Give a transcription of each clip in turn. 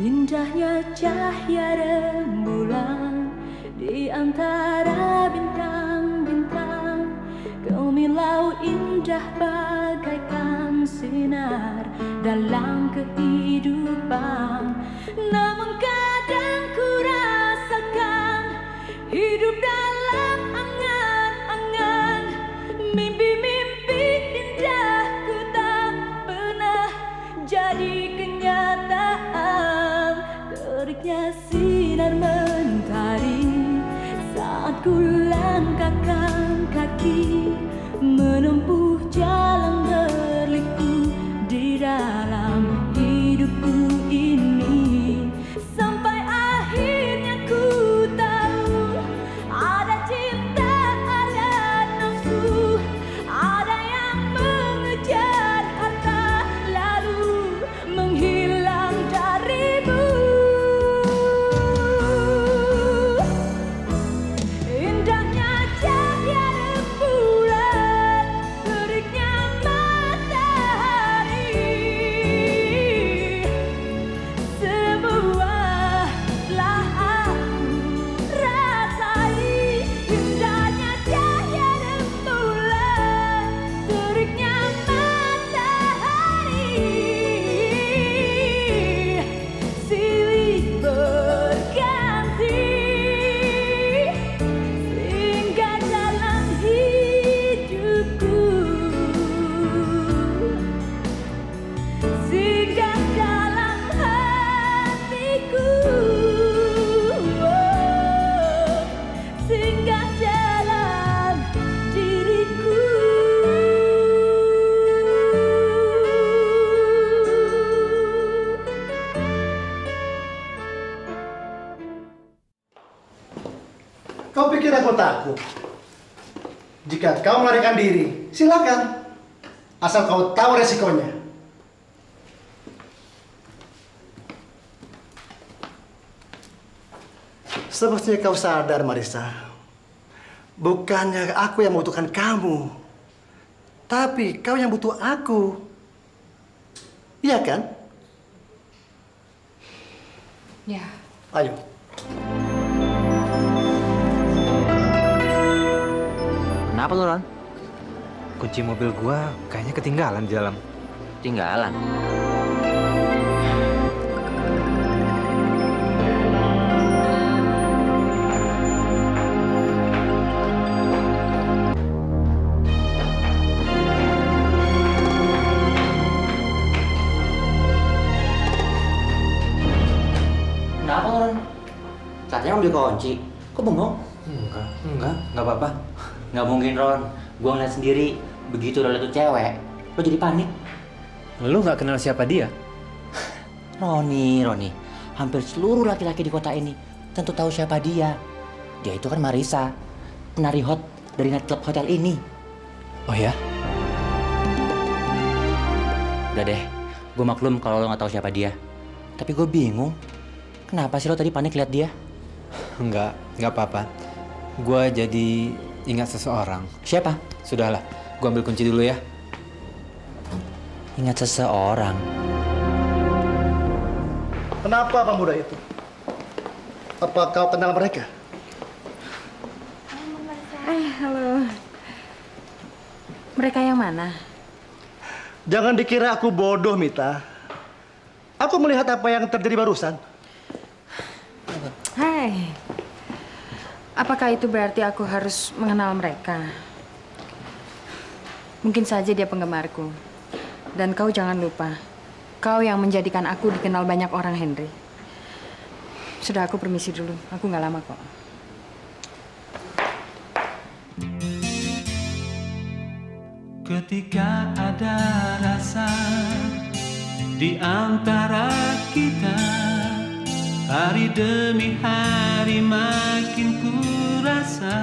Indahnya cahaya rembulan di antara bintang-bintang. Gemilau indah bagaikan sinar dalam kehidupan. Namun kadang ku rasakan hidup dalam angan-angan. Mimpi-mimpi indahku tak pernah jadi kenyataan. Teriknya sinar mentari saat ku langkahkan kaki menempuh jalan berliku di dalam hidupku ini. Sampai akhirnya ku tahu ada cinta, ada nafsu, ada yang mengejar harta lalu menghilang darimu. Indahnya cahaya rembulan, teriknya matahari, semua telah aku rasai. Indahnya cahaya rembulan, teriknya matahari, silih berganti singgah dalam hidupku, singgah dalam hatiku, singgah dalam diriku. Kau pikir aku takut? Jika kau melarikan diri, silakan. Asal kau tahu resikonya. Sepertinya kau sadar, Marissa. Bukannya aku yang membutuhkan kamu, tapi kau yang butuh aku. Iya kan? Ya. Ayo. Kenapa lu, Ron? Kunci mobil gua kayaknya ketinggalan di dalam. Tinggalan. Kenapa, Ron? Katanya ambil kunci. Kok bengong? Enggak apa-apa. Nggak mungkin, Ron. Gua ngeliat sendiri. Begitu udah liat tuh cewek, lo jadi panik. Lu nggak kenal siapa dia? Roni. Hampir seluruh laki-laki di kota ini tentu tahu siapa dia. Dia itu kan Marissa, penari hot dari nightclub hotel ini. Oh ya? Udah deh, gue maklum kalau lo nggak tahu siapa dia. Tapi gue bingung, kenapa sih lo tadi panik lihat dia? Enggak apa-apa. Gua jadi ingat seseorang. Siapa? Sudahlah, gua ambil kunci dulu ya. Ingat seseorang. Kenapa pemuda itu? Apa kau kenal mereka? Halo. Mereka yang mana? Jangan dikira aku bodoh, Mita. Aku melihat apa yang terjadi barusan. Hai. Apakah itu berarti aku harus mengenal mereka? Mungkin saja dia penggemarku. Dan kau jangan lupa, kau yang menjadikan aku dikenal banyak orang, Henry. Sudah, aku permisi dulu. Aku nggak lama kok. Ketika ada rasa di antara kita, hari demi hari makin ku rasa.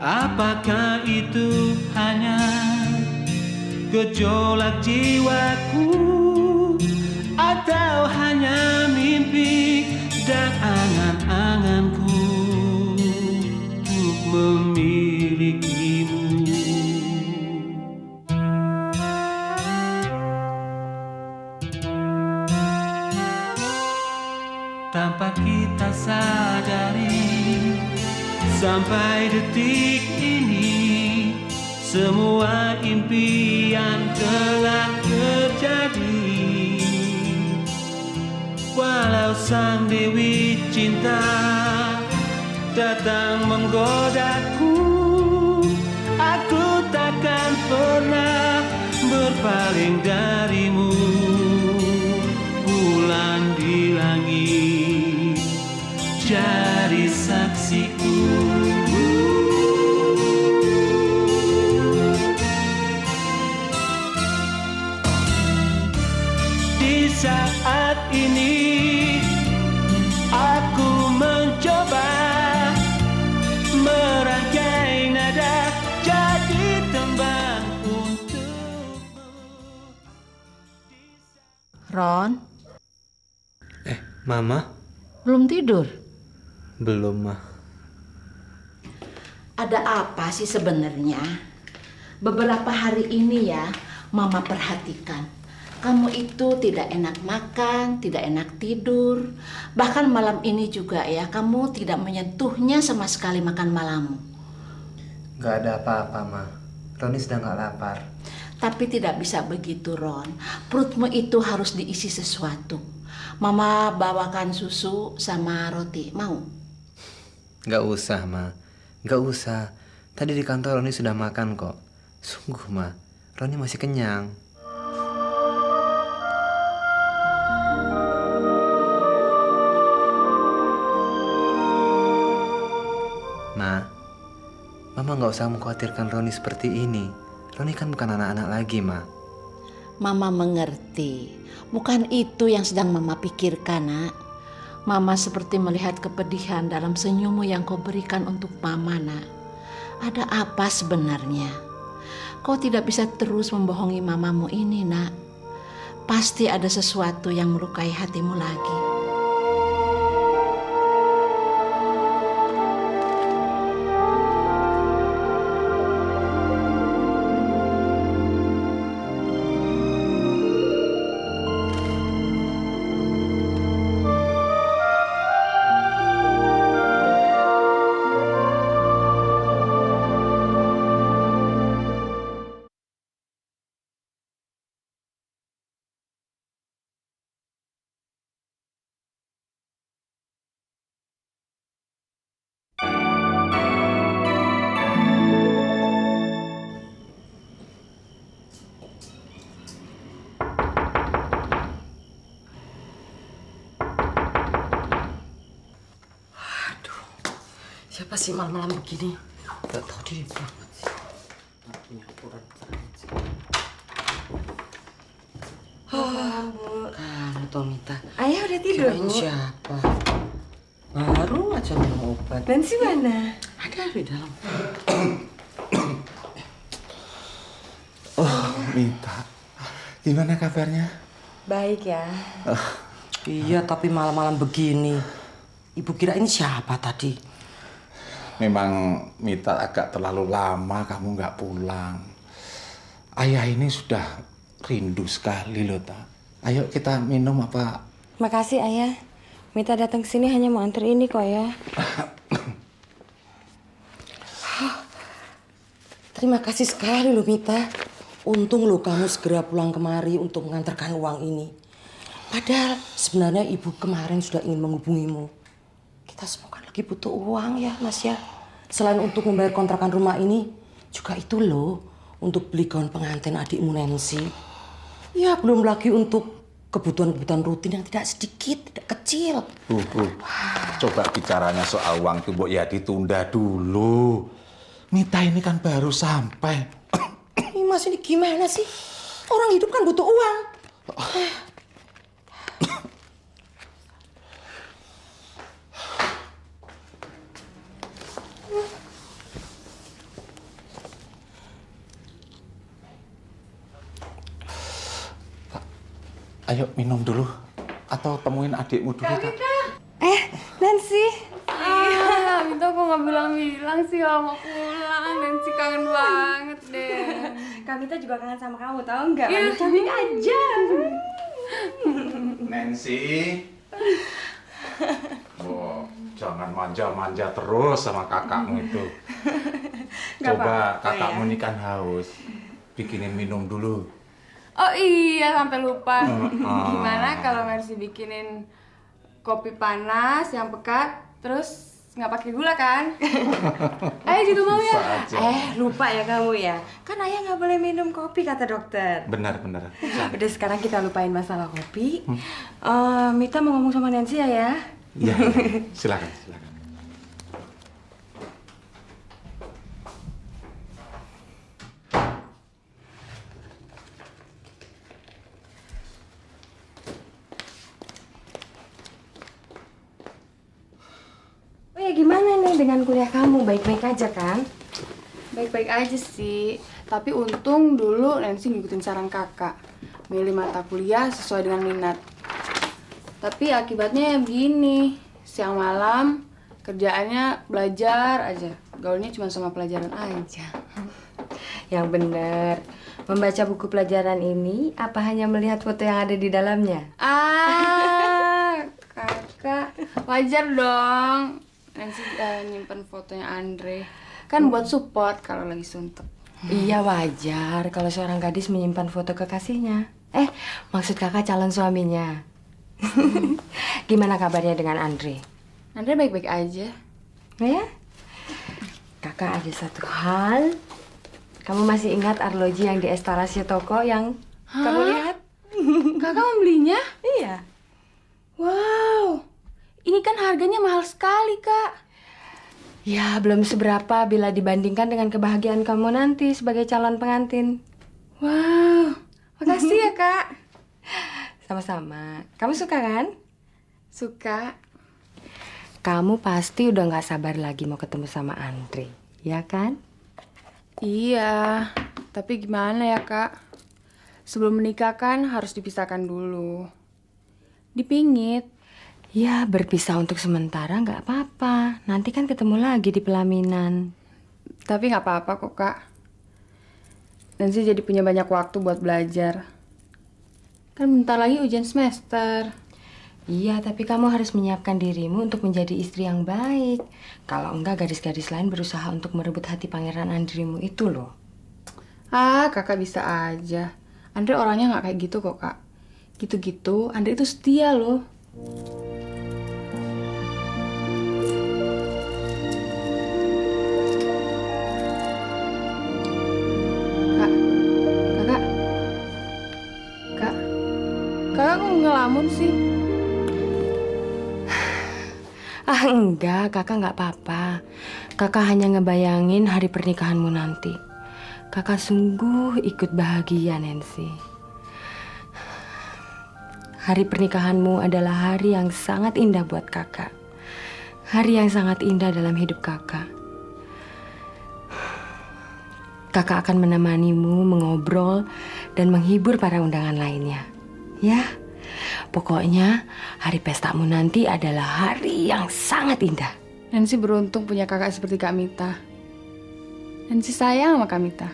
Apakah itu hanya gejolak jiwaku, atau hanya mimpi dan angan-anganku untuk memilikimu? tanpa kita sadari. Sampai detik ini semua impian telah terjadi. Walau sang Dewi Cinta datang menggodaku, aku takkan pernah berpaling darimu. Bulan di langit jadi saksiku. Di saat ini aku mencoba merangkai nada jadi tembang untukmu. Ron, Mama? belum tidur? Belum, Ma. Ada apa sih sebenarnya? Beberapa hari ini ya, Mama perhatikan. Kamu itu tidak enak makan, tidak enak tidur. Bahkan malam ini juga ya, kamu tidak menyentuhnya sama sekali makan malammu. Gak ada apa-apa, Ma. Roni sedang gak lapar. Tapi tidak bisa begitu, Ron. Perutmu itu harus diisi sesuatu. Mama bawakan susu sama roti, mau? Gak usah, Ma. Gak usah. Tadi di kantor Roni sudah makan kok. Sungguh, Ma. Roni masih kenyang. Ma, Mama gak usah mengkhawatirkan Roni seperti ini. Roni kan bukan anak-anak lagi, Ma. Mama mengerti. Bukan itu yang sedang Mama pikirkan, Nak. Mama seperti melihat kepedihan dalam senyummu yang kau berikan untuk Mama, Nak. Ada apa sebenarnya? Kau tidak bisa terus membohongi mamamu ini, Nak. Pasti ada sesuatu yang melukai hatimu lagi. Siapa sih malam-malam begini? Gak tahu diri banget sih. Gak punya aturan aja. Kan, Tomita. Ayah udah tidur, Kirain Bu? siapa? Baru aja minum obat. Nancy mana? Ada di dalam. Oh, Mita. Gimana kabarnya? Baik ya. Iya, tapi malam-malam begini. Ibu kira ini siapa tadi? Memang Mita agak terlalu lama kamu nggak pulang. Ayah ini sudah rindu sekali loh, Ta. Ayo kita minum apa? Makasih Ayah. Mita datang ke sini hanya mau antar ini kok ya. Terima kasih sekali loh, Mita. Untung loh kamu segera pulang kemari untuk mengantarkan uang ini. Padahal sebenarnya ibu kemarin sudah ingin menghubungimu. Kita semua kan lagi butuh uang ya, Mas ya. Selain untuk membayar kontrakan rumah ini, juga itu loh untuk beli gaun pengantin adikmu Nancy. Ya, belum lagi untuk kebutuhan-kebutuhan rutin yang tidak sedikit, tidak kecil. Bu, coba bicaranya soal uang itu, Bu, ya ditunda dulu. Mita ini kan baru sampai. Ini Mas ini gimana sih? Orang hidup kan butuh uang. Ayo minum dulu. Atau temuin adikmu dulu, Tak. Nancy. Minta kok nggak bilang-bilang sih kalau mau pulang. Nancy kangen banget deh. Kamita juga kangen sama kamu, tahu nggak? Iya, Cantik aja. Nancy. jangan manja-manja terus sama kakakmu itu. Nggak Coba apa-apa kakakmu ya. ini kan haus. Bikinin minum dulu. Oh iya, sampai lupa. Gimana kalau Mercy bikinin kopi panas yang pekat, terus nggak pakai gula kan? Ayah juga mau ya? Bisa aja. Lupa ya kamu ya. Kan ayah nggak boleh minum kopi kata dokter. Benar. Udah sekarang kita lupain masalah kopi. Mita mau ngomong sama Nancy ya. Iya, silakan. Oh ya gimana nih dengan kuliah kamu? Baik-baik aja kan? Baik-baik aja sih. Tapi untung dulu Nancy ngikutin saran kakak. Milih mata kuliah sesuai dengan minat. Tapi akibatnya begini. Siang malam kerjaannya belajar aja. Gaulnya cuma sama pelajaran aja. Yang bener. Membaca buku pelajaran ini apa hanya melihat foto yang ada di dalamnya? Kakak, wajar dong. Nancy nyimpen fotonya Andre. Kan buat support kalau lagi suntuk. Iya wajar kalau seorang gadis menyimpan foto kekasihnya. Maksud kakak calon suaminya. Gimana kabarnya dengan Andre? Andre baik-baik aja. Ya? Kakak ada satu hal. Kamu masih ingat arloji yang di estalasi toko yang kamu lihat? Kakak membelinya? Iya. Wow, ini kan harganya mahal sekali, Kak. Ya, belum seberapa bila dibandingkan dengan kebahagiaan kamu nanti sebagai calon pengantin. Wow, makasih ya, Kak. Sama-sama. Kamu suka kan? Suka. Kamu pasti udah gak sabar lagi mau ketemu sama Andre, ya kan? Iya, tapi gimana ya, Kak? Sebelum menikah kan harus dipisahkan dulu. Dipingit. Ya, berpisah untuk sementara nggak apa-apa. Nanti kan ketemu lagi di pelaminan. Tapi nggak apa-apa kok, Kak. Nanti jadi punya banyak waktu buat belajar. Kan bentar lagi ujian semester. Iya, tapi kamu harus menyiapkan dirimu untuk menjadi istri yang baik. Kalau enggak, gadis-gadis lain berusaha untuk merebut hati pangeran Andrimu itu loh. Kakak bisa aja. Andre orangnya nggak kayak gitu kok, Kak. Gitu-gitu, Andre itu setia loh. Kakak kok ngelamun sih? Enggak, kakak nggak apa-apa. Kakak hanya ngebayangin hari pernikahanmu nanti. Kakak sungguh ikut bahagia, Nancy. Hari pernikahanmu adalah hari yang sangat indah buat kakak. Hari yang sangat indah dalam hidup kakak. Kakak akan menemanimu mengobrol dan menghibur para undangan lainnya. Ya, pokoknya hari pestamu nanti adalah hari yang sangat indah. Nancy beruntung punya kakak seperti Kak Mita. Nancy sayang sama Kak Mita.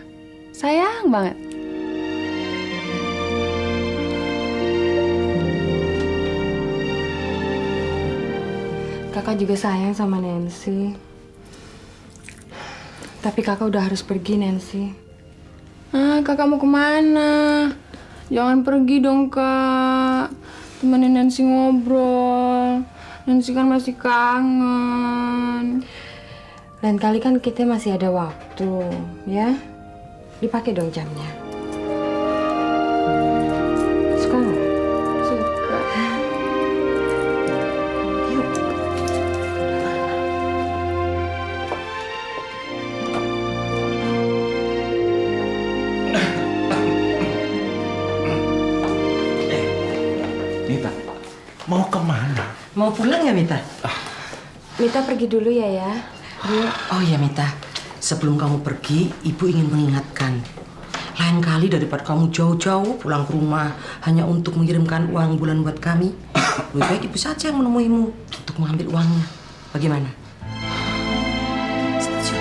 Sayang banget. Kakak juga sayang sama Nancy. Tapi kakak udah harus pergi, Nancy. Kakak mau kemana? Jangan pergi dong, Kak. Temenin Nancy ngobrol. Nancy kan masih kangen. Lain kali kan kita masih ada waktu, ya? Dipakai dong jamnya. Suka nggak? Suka. Yuk. Mita, mau kemana? Mau pulang ya, Mita? Mita pergi dulu ya. Oh iya, Mita. Sebelum kamu pergi, Ibu ingin mengingatkan. Lain kali daripada kamu jauh-jauh pulang ke rumah hanya untuk mengirimkan uang bulan buat kami, lebih baik Ibu saja yang menemuimu untuk mengambil uangnya. Bagaimana? Setuju?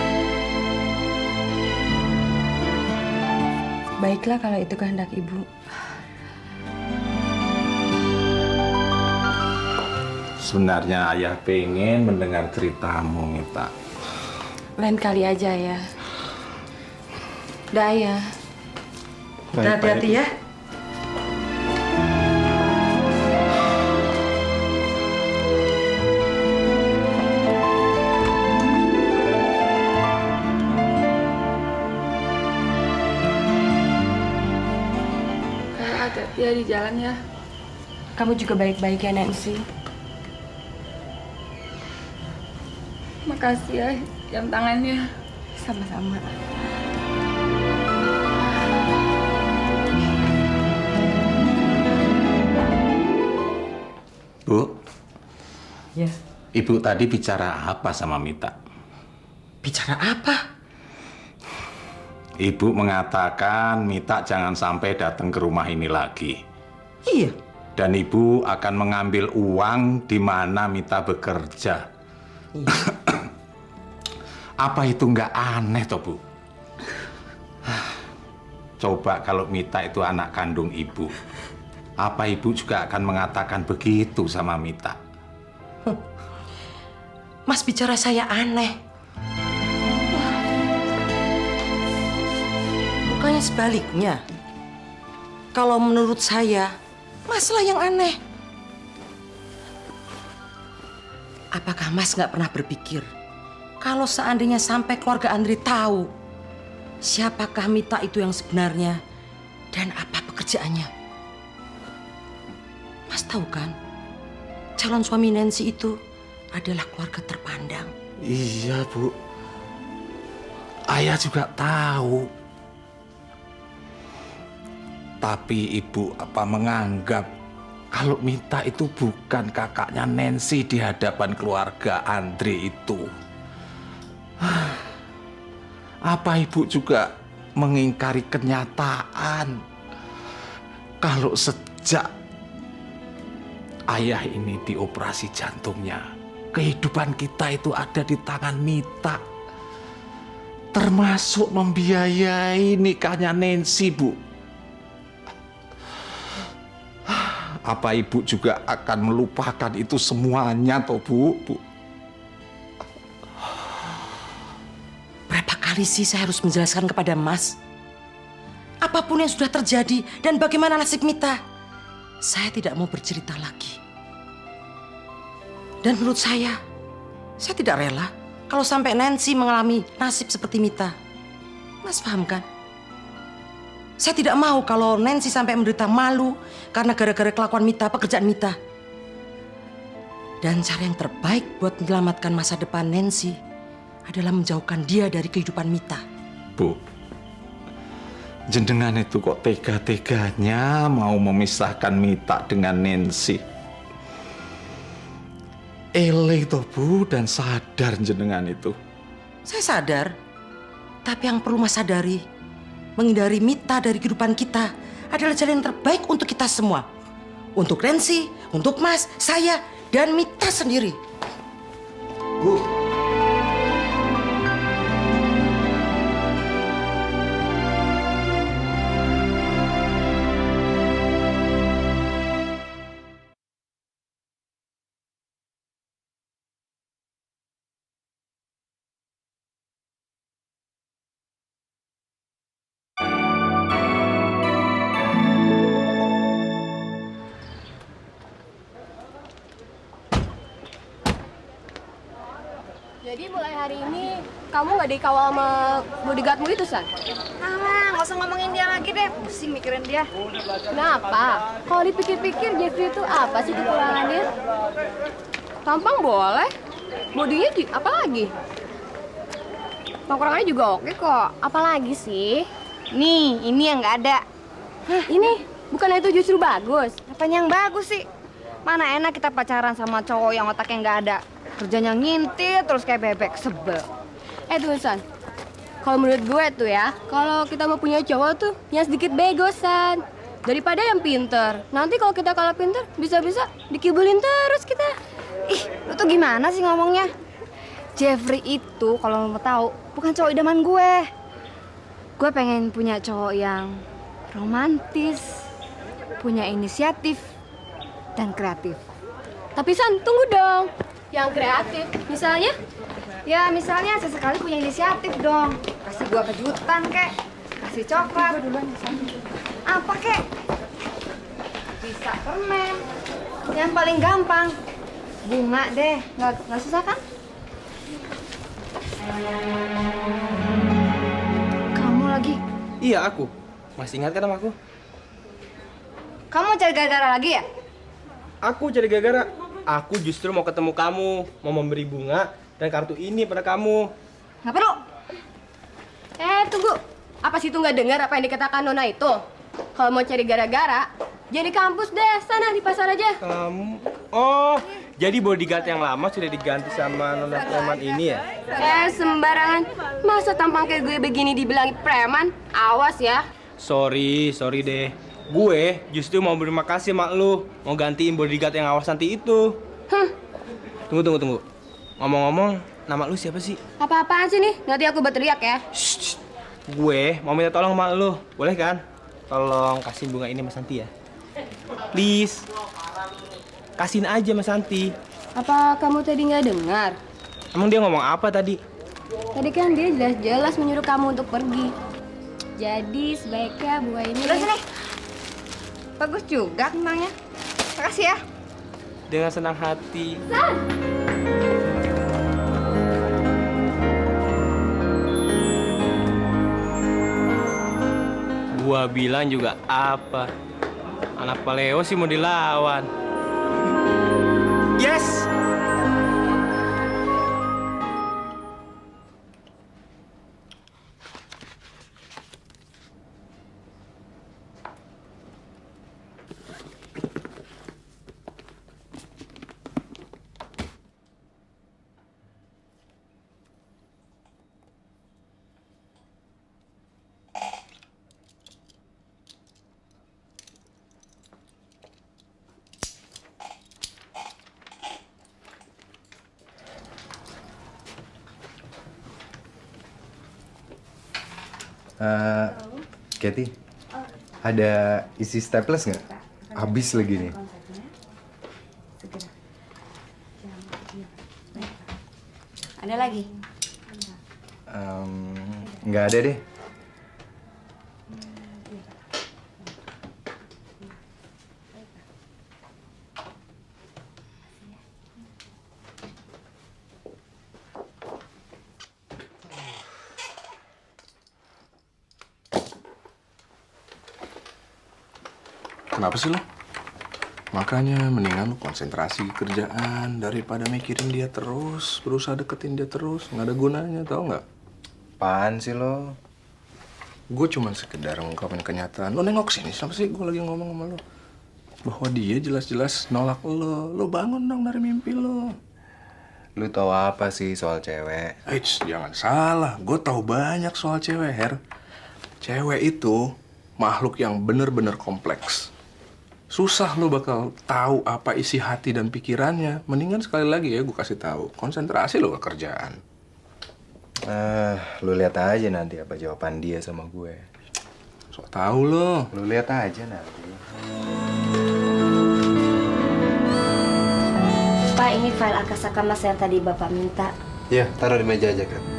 Baiklah kalau itu kehendak Ibu. Sebenarnya ayah pengen mendengar ceritamu, Mita. Lain kali aja ya. Udah ya. Hati-hati ya. Hati-hati ya di jalan ya. Kamu juga baik-baik ya, Nancy. Makasih ya jam tangannya. Sama-sama. Bu, Ya. Ibu tadi bicara apa sama Mita? Bicara apa? Ibu mengatakan Mita jangan sampai datang ke rumah ini lagi. Iya. Dan Ibu akan mengambil uang di mana Mita bekerja. Iya. Apa itu nggak aneh toh, Bu? Coba kalau Mita itu anak kandung Ibu. Apa Ibu juga akan mengatakan begitu sama Mita? Mas bicara saya aneh. Bukannya sebaliknya. Kalau menurut saya, Maslah yang aneh. Apakah Mas nggak pernah berpikir kalau seandainya sampai keluarga Andri tahu siapakah Mita itu yang sebenarnya dan apa pekerjaannya? Mas tahu kan, calon suami Nancy itu adalah keluarga terpandang. Iya, Bu. Ayah juga tahu. Tapi Ibu apa menganggap kalau Mita itu bukan kakaknya Nancy di hadapan keluarga Andre itu? Apa Ibu juga mengingkari kenyataan kalau sejak ayah ini dioperasi jantungnya, kehidupan kita itu ada di tangan Mita. Termasuk membiayai nikahnya Nancy, Bu. Apa Ibu juga akan melupakan itu semuanya, toh, Bu? Berapa kali sih saya harus menjelaskan kepada Mas? Apapun yang sudah terjadi dan bagaimana nasib Mita, saya tidak mau bercerita lagi. Dan menurut saya tidak rela kalau sampai Nancy mengalami nasib seperti Mita. Mas paham kan? Saya tidak mau kalau Nancy sampai menderita malu karena gara-gara kelakuan Mita, pekerjaan Mita. Dan cara yang terbaik buat menyelamatkan masa depan Nancy adalah menjauhkan dia dari kehidupan Mita. Bu, jenengan itu kok tega-teganya mau memisahkan Mita dengan Nancy. Eleh toh, Bu, dan sadar jenengan itu. Saya sadar, tapi yang perlu Mas sadari, menghindari Mita dari kehidupan kita adalah jalan yang terbaik untuk kita semua. Untuk Nancy, untuk Mas, saya, dan Mita sendiri. Bu. Jadi mulai hari ini kamu nggak dikawal sama bodyguardmu itu, San? Nggak usah ngomongin dia lagi deh, pusing mikirin dia. Kenapa? Kalau dipikir-pikir Jeffrey itu apa sih kekurangannya? Tampang boleh, bodinya apa lagi? Tongkrongannya juga oke kok. Apalagi sih? Nih, ini yang nggak ada. Hah, ini bukannya itu justru bagus? Apanya yang bagus sih? Mana enak kita pacaran sama cowok yang otaknya nggak ada. Kerjanya ngintil terus kayak bebek, sebel. Tuh, San. Kalau menurut gue tuh ya, kalau kita mau punya cowok tuh yang sedikit bego, San. Daripada yang pinter. Nanti kalau kita kalah pinter, bisa-bisa dikibulin terus kita. Ih, lu tuh gimana sih ngomongnya? Jeffrey itu kalau lo mau tahu bukan cowok idaman gue. Gue pengen punya cowok yang romantis, punya inisiatif, dan kreatif. Tapi San, tunggu dong. Yang kreatif, misalnya? Ya misalnya sesekali punya inisiatif dong. Kasih gua kejutan kek, kasih coklat. Apa kek? Bisa permen. Yang paling gampang bunga deh, nggak susah kan? Kamu lagi? Iya, aku. Masih ingat kan sama aku? Kamu cari gara-gara lagi ya? Aku cari gara-gara. Aku justru mau ketemu kamu, mau memberi bunga dan kartu ini pada kamu. Nggak perlu. Tunggu. Apa sih itu nggak dengar apa yang dikatakan Nona itu? Kalau mau cari gara-gara, jadi kampus deh, sana di pasar aja. Kamu? Oh, jadi bodyguard yang lama sudah diganti sama Nona preman ini ya? Sembarangan. Masa tampang kayak gue begini dibilang preman? Awas ya. Sorry deh. Gue justru mau berterima kasih sama lu, mau gantiin bodyguard yang awas nanti itu. Tunggu. Ngomong-ngomong, nama lu siapa sih? Apa-apaan sih nih? Nanti aku berteriak ya. Gue mau minta tolong sama lu, boleh kan? Tolong kasih bunga ini Mas Santi ya. Please. Kasihin aja Mas Santi. Apa kamu tadi nggak dengar? Emang dia ngomong apa tadi? Tadi kan dia jelas-jelas menyuruh kamu untuk pergi. Jadi sebaiknya bunga ini... Udah sini. Bagus juga kembangnya. Makasih ya. Dengan senang hati. Gua bilang juga apa? Anak Paleo sih mau dilawan. Yes! Kathy, ada isi staples nggak? Habis lagi nih. Ada lagi? Nggak ada deh. Kenapa sih lo? Makanya mendingan lo konsentrasi kerjaan daripada mikirin dia terus, berusaha deketin dia terus, nggak ada gunanya, tau nggak? Apaan sih lo? Gue cuma sekedar ngungkapin kenyataan. Lo nengok sini, siapa sih gue lagi ngomong sama lo? Bahwa dia jelas-jelas nolak lo. Lo bangun dong dari mimpi lo. Lu tahu apa sih soal cewek? Eits, jangan salah. Gue tahu banyak soal cewek, Her. Cewek itu makhluk yang bener-bener kompleks. Susah lo bakal tahu apa isi hati dan pikirannya. Mendingan sekali lagi ya gue kasih tahu. Konsentrasi lo ke kerjaan. Lu lihat aja nanti apa jawaban dia sama gue. Sok tahu lo. Lu lihat aja nanti. Pak, ini file Akasaka Mas yang tadi Bapak minta. Ya, taruh di meja aja, Kak.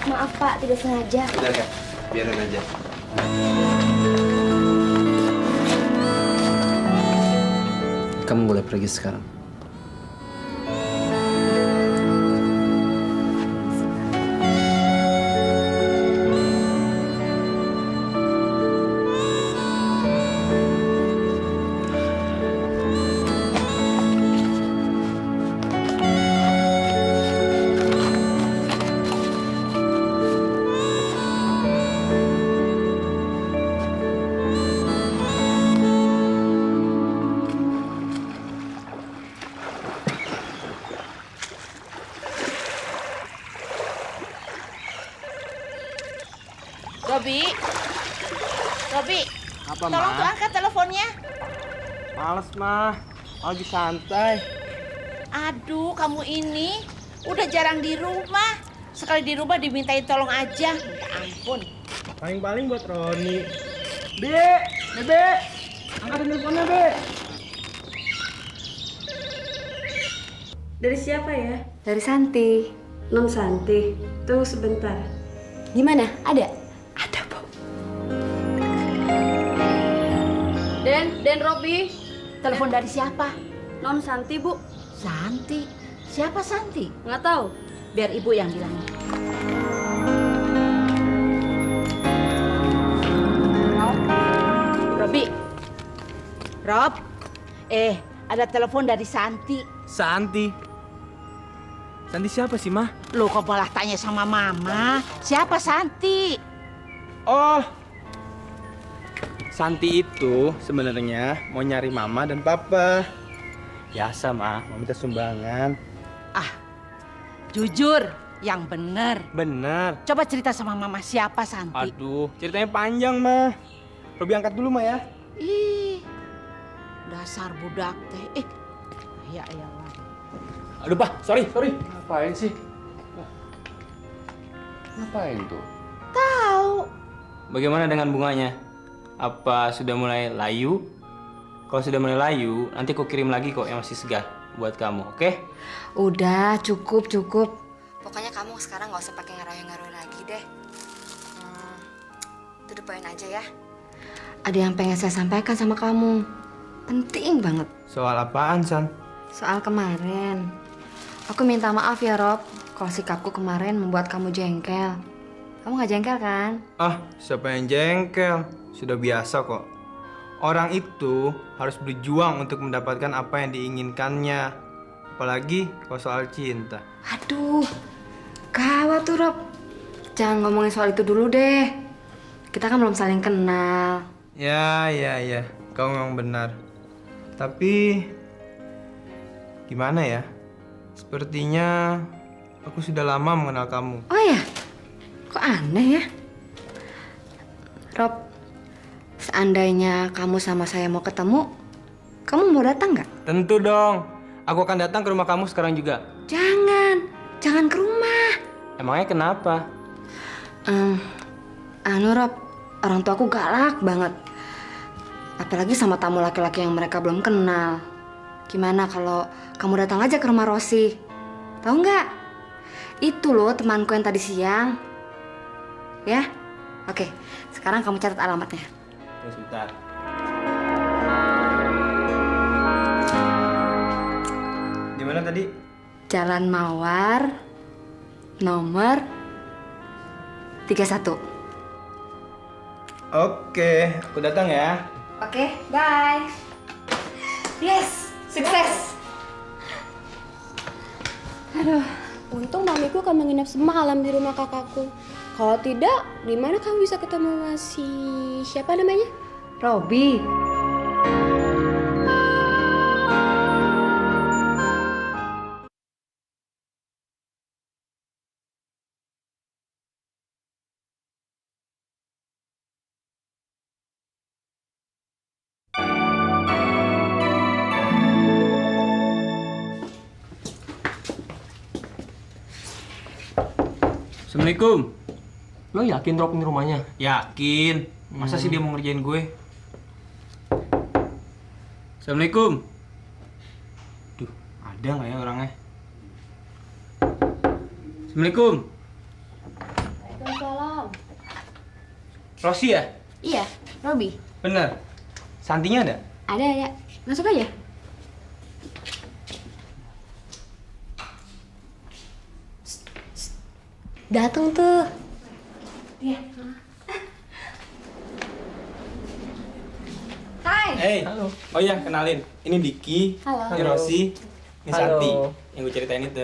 Maaf Pak, tidak sengaja. Udah, Kak. Biarin aja. Kamu boleh pergi sekarang. Robi, Apa, tolong Ma? tuh angkat teleponnya. Males, mah. Lagi santai. Aduh, kamu ini udah jarang di rumah. Sekali di rumah dimintain tolong aja. Ya ampun. Paling-paling buat Roni. Bebe, angkatin teleponnya, Be. Dari siapa ya? Dari Santi. Non Santi. Tunggu sebentar. Gimana? Ada? Ada, Bu. Den Robi. Telepon dari siapa? Non Santi, Bu. Santi. Siapa Santi? Nggak tahu. Biar ibu yang bilang. Robi. Rob. Ada telepon dari Santi. Santi siapa sih, Mah? Lo kok malah tanya sama Mama? Siapa Santi? Oh, Santi itu sebenarnya mau nyari Mama dan Papa. Biasa, Mah, mau minta sumbangan. Jujur, yang bener. Bener. Coba cerita sama Mama siapa Santi. Aduh, ceritanya panjang, Mah. Robi angkat dulu, Mah, ya. Ih, dasar budak teh. Ya Allah. Aduh, Pak, sorry. Ngapain sih? Ngapain tuh? Tahu. Bagaimana dengan bunganya? Apa sudah mulai layu? Kalau sudah mulai layu, nanti aku kirim lagi kok yang masih segar buat kamu, oke? Udah, cukup. Pokoknya kamu sekarang nggak usah pakai ngerayu-ngerayu lagi deh. To the point aja ya. Ada yang pengen saya sampaikan sama kamu. Penting banget. Soal apaan, San? Soal kemarin. Aku minta maaf ya, Rob. Kalau sikapku kemarin membuat kamu jengkel. Kamu nggak jengkel kan? Ah, siapa yang jengkel? Sudah biasa kok. Orang itu harus berjuang untuk mendapatkan apa yang diinginkannya. Apalagi kalau soal cinta. Aduh, gawat tuh, Rob. Jangan ngomongin soal itu dulu deh. Kita kan belum saling kenal. Ya. Kau memang benar. Tapi gimana ya? Sepertinya aku sudah lama mengenal kamu. Oh ya? Kok aneh ya? Rob, seandainya kamu sama saya mau ketemu, kamu mau datang nggak? Tentu dong. Aku akan datang ke rumah kamu sekarang juga. Jangan ke rumah. Emangnya kenapa? Rob, orang tua aku galak banget. Apalagi sama tamu laki-laki yang mereka belum kenal. Gimana kalau kamu datang aja ke rumah Rosi? Tahu nggak? Itu loh temanku yang tadi siang. Ya? Oke, sekarang kamu catat alamatnya. Tunggu sebentar. Di mana tadi? Jalan Mawar, nomor 31. Oke, aku datang ya. Oke, bye. Yes, sukses. Aduh, untung mamiku akan menginap semalam di rumah kakakku. Kalau tidak, di mana kamu bisa ketemu siapa namanya? Robi. Assalamualaikum. Lo yakin Rob ini rumahnya? Yakin. Masa sih dia mau ngerjain gue? Assalamualaikum. Duh, ada nggak ya orangnya? Assalamualaikum. Waalaikumsalam. Rosi ya? Iya, Robi. Bener. Santinya ada? Ada. Masuk aja. Datang tuh. Iya. Hai. Hey. Halo. Oh iya, kenalin. Ini Diki. Halo. Ini Rosi. Ini Halo. Santi. Yang gue ceritain itu.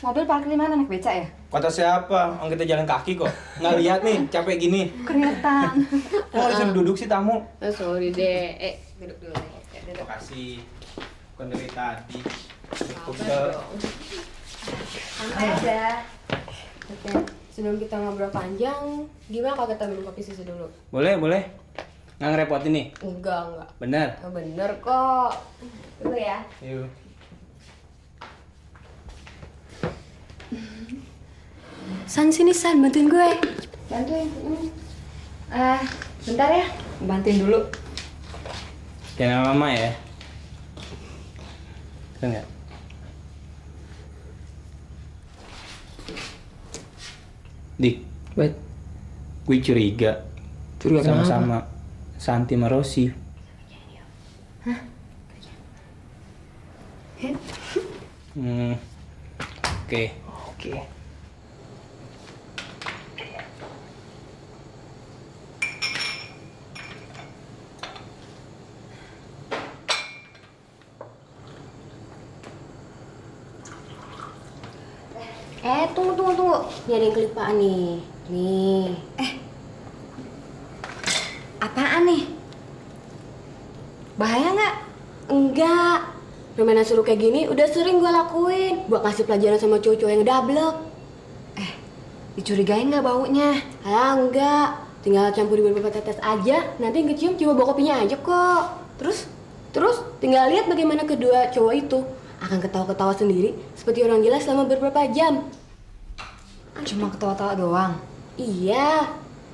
Mobil parkir di mana, naik beca ya? Kata siapa? Orang kita jalan kaki kok. Nggak lihat nih, capek gini. Keringetan. Kok nggak disuruh duduk sih tamu? Sorry deh. Duduk dulu. Terima kasih. Bukan dari tadi. Santai aja. Oke, sebelum kita ngobrol panjang, gimana kalau kita minum kopi susu dulu? Boleh. Nggak ngerepotin nih? Enggak. Bener? Bener kok. Dulu ya. Yuk. San, sini San, bantuin gue. Bantuin. Bentar ya, bantuin dulu. Jangan lama ya. Bisa nggak? Dik, Baik. gue curiga. Curiga kenapa? Sama-sama Santi sama Rosi. Oke. Oke. Tunggu. Ini ada yang kelipaan nih. Nih. Apaan nih? Bahaya nggak? Enggak. Permainan suruh kayak gini udah sering gue lakuin. Buat ngasih pelajaran sama cowok-cowok yang ngedablek. Dicurigain nggak baunya? Enggak. Tinggal campurin beberapa tetes aja. Nanti yang kecium cuma bawa kopinya aja kok. Terus tinggal lihat bagaimana kedua cowok itu akan ketawa-ketawa sendiri seperti orang gila selama beberapa jam. Cuma ketawa-tawa doang? Iya.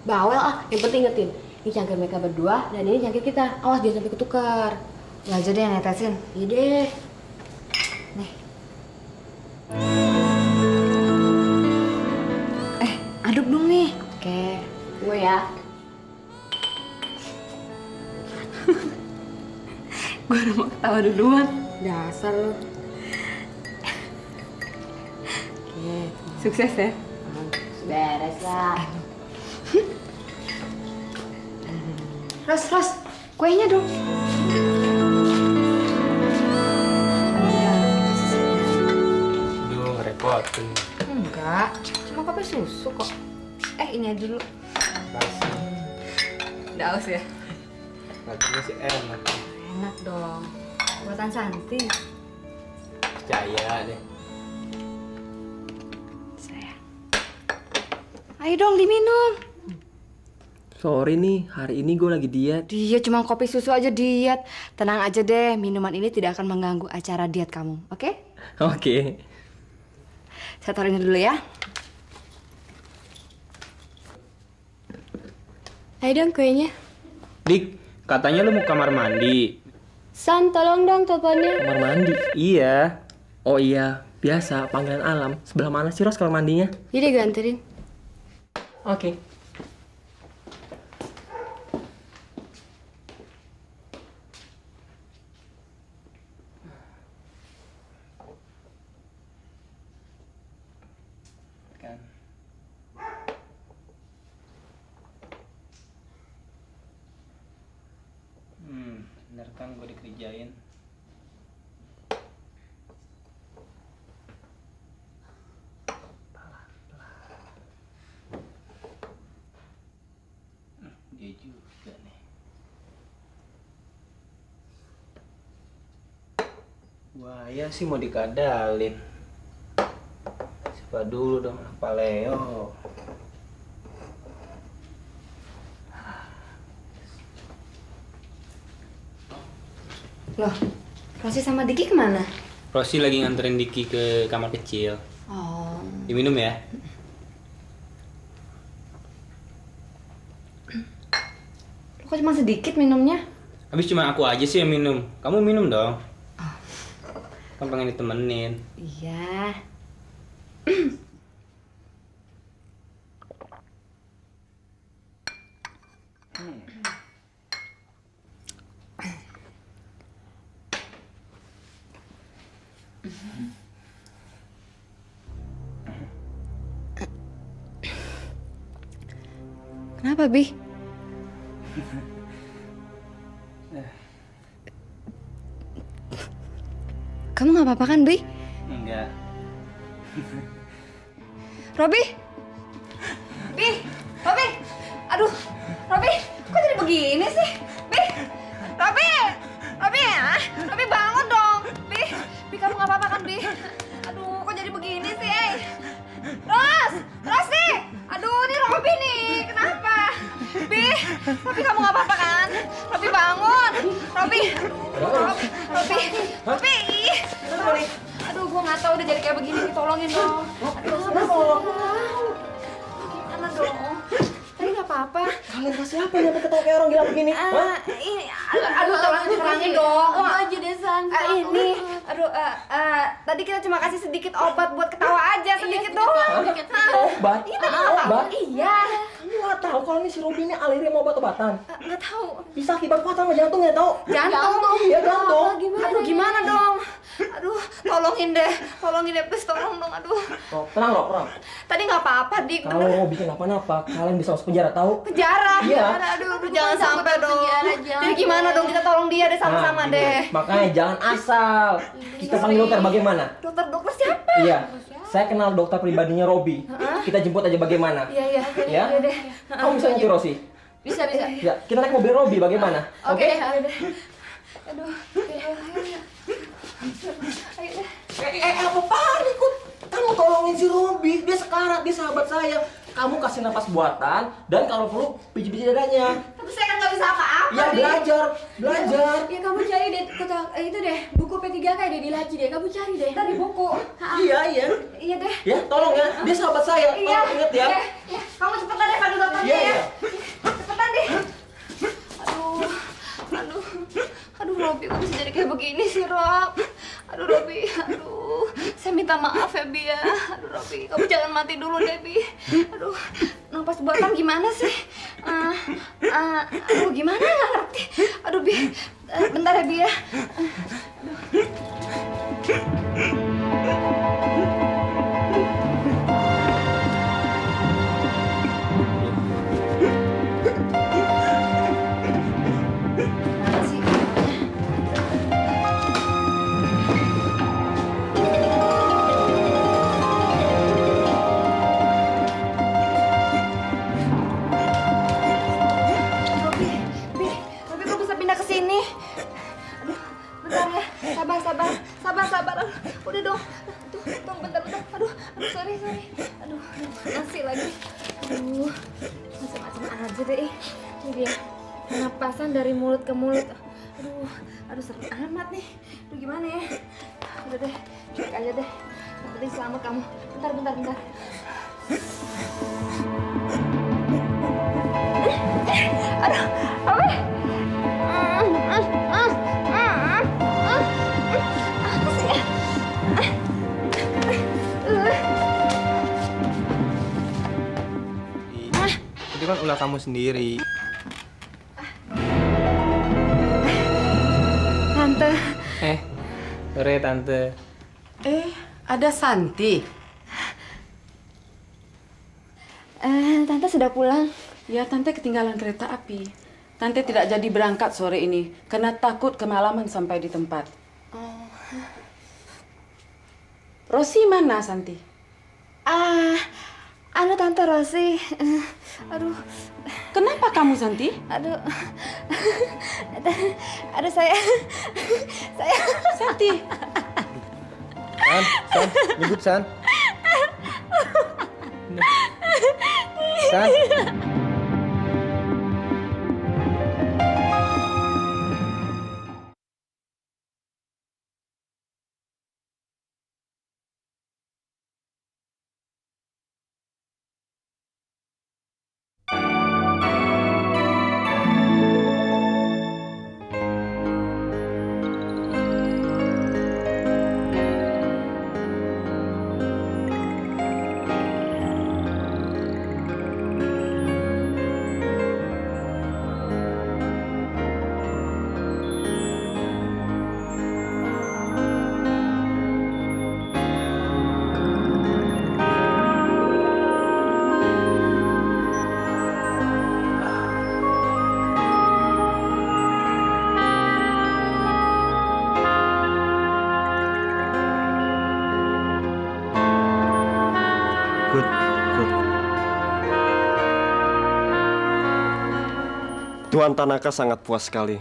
Bawel yang penting ingetin. Ini cangkir mereka berdua dan ini cangkir kita. Awas jangan sampai ketukar. Ya aja deh yang netesin. Iya deh. Nih. Aduk dong nih. Oke, gue ya. Gue udah mau ketawa duluan. Dasar lu. Oke, sukses ya. Beres lah. Ros, kuenya dong. Aduh, ngerepotin. Enggak, cuma kopi susu kok. Ini aja dulu. Udah aus ya? Rasanya sih enak. Enak dong. Buatan Santi. Percaya deh. Ayo dong diminum. Sorry nih, hari ini gue lagi diet. Dia cuma kopi susu aja diet. Tenang aja deh, minuman ini tidak akan mengganggu acara diet kamu, oke? Oke. Saya taruh ini dulu ya. Ayo dong kuenya. Dik, katanya lu mau kamar mandi. San, tolong dong teleponnya. Kamar mandi? Iya. Oh iya, biasa panggilan alam. Sebelah mana sih Ros kamar mandinya? Jadi gue anterin. Oke. Bener kan gue dikerjain. Dia juga nih. Buaya sih mau dikadalin. Siapa dulu dong, apa Leo? Loh, Rosi sama Diki kemana? Rosi lagi nganterin Diki ke kamar kecil. Oh. Diminum ya? Kok cuma sedikit minumnya? Habis cuma aku aja sih yang minum. Kamu minum dong. Kan pengen ditemenin. Iya. Kenapa, Bi? Kamu nggak apa-apa kan, Bi? Enggak. Robi? Bi? Robi? Aduh, Robi, kok jadi begini sih? Bi? Robi? Robi ya? Robi bangun dong. Bi kamu nggak apa-apa kan, Bi? Aduh, kok jadi begini sih? Rosi! Aduh, ini Robi nih. Kenapa? Robi kamu nggak apa-apa kan? Robi bangun. Robi. Aduh, gua nggak tahu udah jadi kayak begini. Tolongin dong. Aduh, dong. Tadi nggak apa-apa. Kalian kasih apa ya ketawa kayak orang gila begini? Hah? Ini, aduh, terangin dong. Apa aja deh, San? Ini, aduh, tadi kita cuma kasih sedikit obat buat ketawa aja, sedikit doang. Obat? Iya, tadi Obat? Iya. Kamu nggak tahu kalau ini si Robi ini alergi sama obat-obatan? Nggak tahu. Bisa akibat fatal sama jantung ya tahu? Jantung. Iya jantung. Aduh, gimana dong? Aduh, tolongin deh, please, tolong dong, aduh. Oh, tenang loh, tenang. Tadi nggak apa-apa, Dik, Kalau bener. Robi kenapa-napa, kalian bisa masuk penjara tahu? Penjara. Iya. Aduh, jangan sampai dong. Jadi gimana dong, kita tolong dia deh sama-sama Nah, deh. Makanya jangan asal. Kita panggil dokter bagaimana? Dokter siapa? Iya. Saya kenal dokter pribadinya Robi. Kita jemput aja bagaimana? Iya, Ya? iya deh. Kamu bisa ngerti Rosi? Bisa. Ya, kita naik mobil Robi bagaimana? Oke deh. Aduh, ayo deh. Apaan ikut? Kamu tolongin si Robi, dia sekarat, dia sahabat saya. Kamu kasih napas buatan dan kalau perlu pijit-pijit dadanya. Tapi saya kan nggak bisa apa-apa. Ya belajar. Ya kamu cari deh itu deh buku P3K deh di laci deh. Kamu cari deh. Tadi buku. Iya. Iya deh. Ya, tolong ya. Dia sahabat saya. Iya. Tolong ingat ya. Iya. Kamu cepetan deh panggil dokternya Iya, ya. iya. Cepetan deh. Aduh, Robi kok bisa jadi kayak begini sih, Rob? Aduh, Robi, saya minta maaf ya, Bi ya. Aduh, Robi, kamu jangan mati dulu deh, Bi. Aduh, napas buatan gimana sih? Aduh, gimana nggak ngerti. Aduh, Bi, bentar ya, Bi ya. Robi kok bisa pindah ke sini? Aduh, bentar ya. Sabar. Udah dong. Tunggu bentar. Aduh, sorry. Aduh, masih lagi. Aduh, macam-macam aja deh. Ini dia. Napasan dari mulut ke mulut. Aduh, sering amat nih. Aduh, gimana ya? Udah deh, cuek aja deh. Yang penting selamat kamu. Bentar. Aduh, apa? Apa sih? Itu kan ulah kamu sendiri. Tante. Sore Tante. Ada Santi. Tante sudah pulang. Ya, Tante ketinggalan kereta api. Tante tidak jadi berangkat sore ini karena takut kemalaman sampai di tempat. Rosi mana, Santi? Tante Rosi. Aduh. Kenapa kamu, Santi? Aduh, saya. Santi. San, nyebut San. San. Tuan Tanaka sangat puas sekali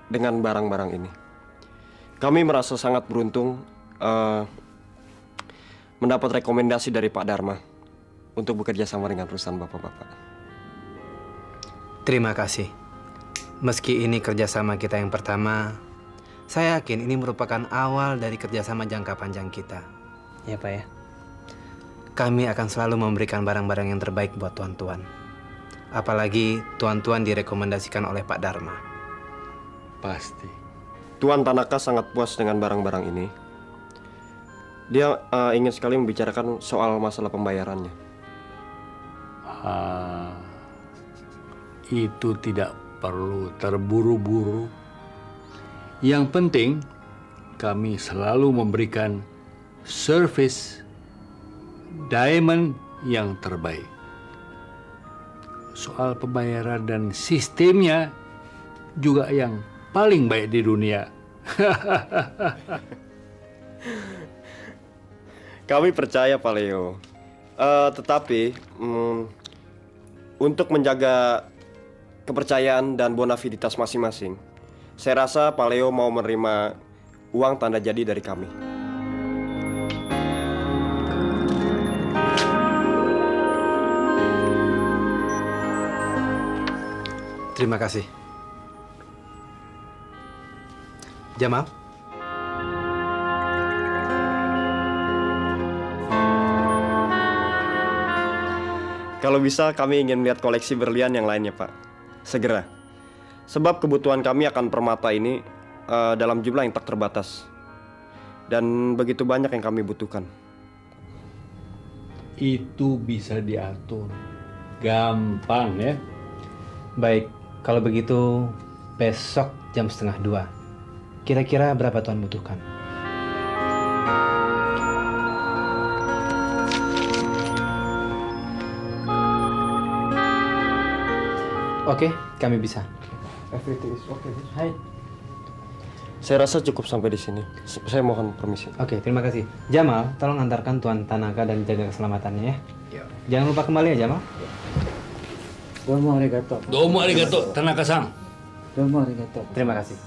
dengan barang-barang ini. Kami merasa sangat beruntung mendapat rekomendasi dari Pak Dharma untuk bekerja sama dengan perusahaan Bapak-Bapak. Terima kasih. Meski ini kerjasama kita yang pertama, saya yakin ini merupakan awal dari kerjasama jangka panjang kita. Ya Pak ya. kami akan selalu memberikan barang-barang yang terbaik buat tuan-tuan. Apalagi tuan-tuan direkomendasikan oleh Pak Dharma. Pasti. Tuan Tanaka sangat puas dengan barang-barang ini. Dia ingin sekali membicarakan soal masalah pembayarannya. Itu tidak perlu terburu-buru. Yang penting, kami selalu memberikan servis diamond yang terbaik. Soal pembayaran dan sistemnya juga yang paling baik di dunia. Kami percaya, Pak Leo. Tetapi untuk menjaga kepercayaan dan bonaviditas masing-masing, saya rasa Pak Leo mau menerima uang tanda jadi dari kami. Terima kasih. Jamal? Kalau bisa kami ingin melihat koleksi berlian yang lainnya, Pak. Segera. Sebab kebutuhan kami akan permata ini dalam jumlah yang tak terbatas. Dan begitu banyak yang kami butuhkan. Itu bisa diatur. Gampang ya. Baik, kalau begitu besok jam 1:30. Kira-kira berapa tuan butuhkan? Oke, kami bisa. Everything is okay. Hai. Saya rasa cukup sampai di sini. Saya mohon permisi. Oke, terima kasih. Jamal, tolong antarkan Tuan Tanaka dan jaga keselamatannya ya. Jangan lupa kembali ya, Jamal. Domo arigato. Domo arigato, Tanaka-san. Domo arigato. Terima kasih.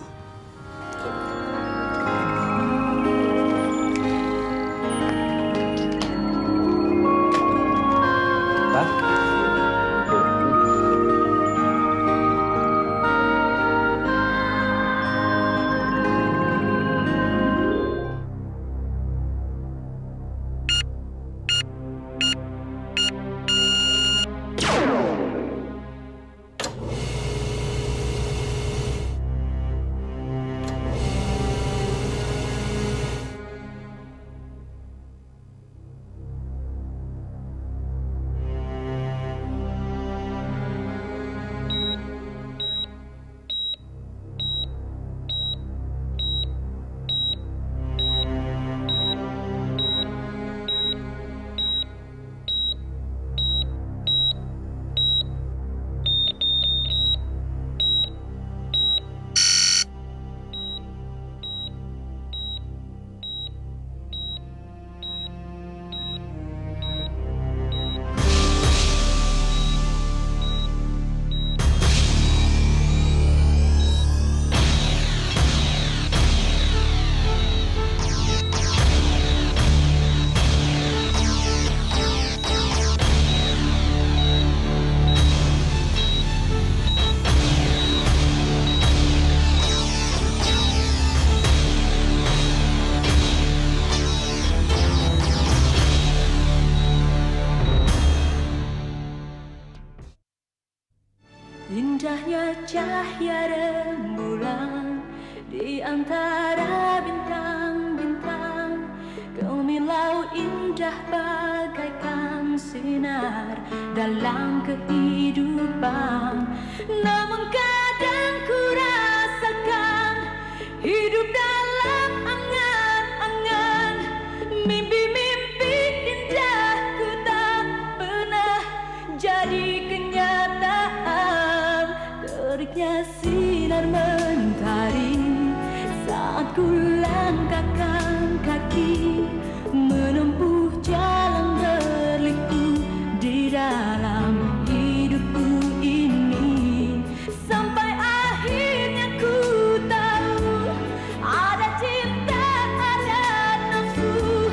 Indahnya cahaya rembulan di antara bintang-bintang, gemilau indah bagaikan sinar dalam kehidupan. Namun kadang ku rasakan hidup dalam angan-angan, mimpi-mimpi indahku tak pernah jadi kenyataan. Teriknya sinar mentari saat ku langkahkan kaki menempuh jalan berliku di dalam hidupku ini, sampai akhirnya ku tahu ada cinta, ada nafsu,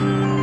Santi.